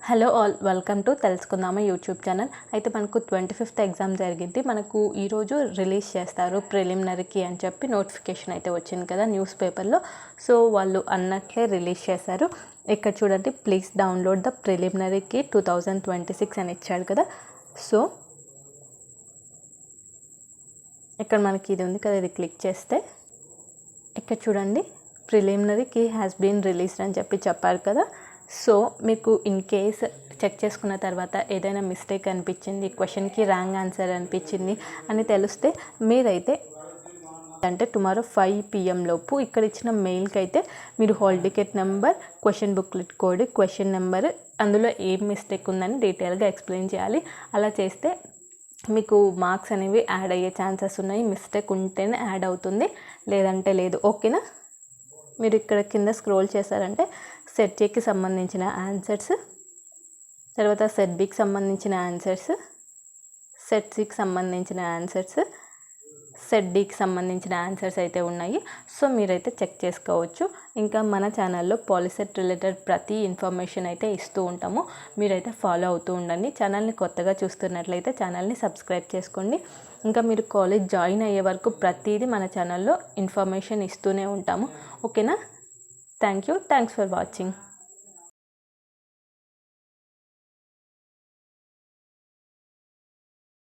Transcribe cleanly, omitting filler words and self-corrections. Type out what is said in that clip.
Hello all, welcome to తెలుసుకుందామా YouTube channel. అయితే మనకు 25th ఎగ్జామ్ జరిగింది. మనకు ఈరోజు రిలీజ్ చేస్తారు ప్రిలిమినరీకి అని చెప్పి నోటిఫికేషన్ అయితే వచ్చింది కదా న్యూస్ పేపర్లో. సో వాళ్ళు అన్నట్లే రిలీజ్ చేశారు. ఇక్కడ చూడండి, ప్లీజ్ డౌన్లోడ్ ద ప్రిలిమినరీకి 2026 అని ఇచ్చాడు కదా. సో ఇక్కడ మనకి ఇది ఉంది కదా, ఇది క్లిక్ చేస్తే ఇక్కడ చూడండి, ప్రిలిమినరీకి హ్యాస్ బీన్ రిలీజ్డ్ అని చెప్పారు కదా. సో మీకు ఇన్ కేస్ చెక్ చేసుకున్న తర్వాత ఏదైనా మిస్టేక్ అనిపించింది, క్వశ్చన్కి రాంగ్ ఆన్సర్ అనిపించింది అని తెలిస్తే మీరైతే అంటే టుమారో 5 PM లోపు ఇక్కడ ఇచ్చిన మెయిల్కి అయితే మీరు hall ticket number, question booklet code, question number, అందులో ఏం మిస్టేక్ ఉందని డీటెయిల్గా ఎక్స్ప్లెయిన్ చేయాలి. అలా చేస్తే మీకు మార్క్స్ అనేవి యాడ్ అయ్యే ఛాన్సెస్ ఉన్నాయి. మిస్టేక్ ఉంటేనే యాడ్ అవుతుంది, లేదంటే లేదు. ఓకేనా? మీరు ఇక్కడ కింద స్క్రోల్ చేశారంటే సెట్ ఏకి సంబంధించిన ఆన్సర్స్, తర్వాత సెట్ బికి సంబంధించిన ఆన్సర్స్, సెట్ సికి సంబంధించిన ఆన్సర్స్, సెట్ డికి సంబంధించిన ఆన్సర్స్ అయితే ఉన్నాయి. సో మీరైతే చెక్ చేసుకోవచ్చు. ఇంకా మన ఛానల్లో పాలిసెట్ రిలేటెడ్ ప్రతి ఇన్ఫర్మేషన్ అయితే ఇస్తూ ఉంటాము. మీరైతే ఫాలో అవుతూ ఉండండి. ఛానల్ని కొత్తగా చూస్తున్నట్లయితే ఛానల్ని సబ్స్క్రైబ్ చేసుకోండి. ఇంకా మీరు కాలేజ్ జాయిన్ అయ్యే వరకు ప్రతిదీ మన ఛానల్లో ఇన్ఫర్మేషన్ ఇస్తూనే ఉంటాము. ఓకేనా? Thanks for watching.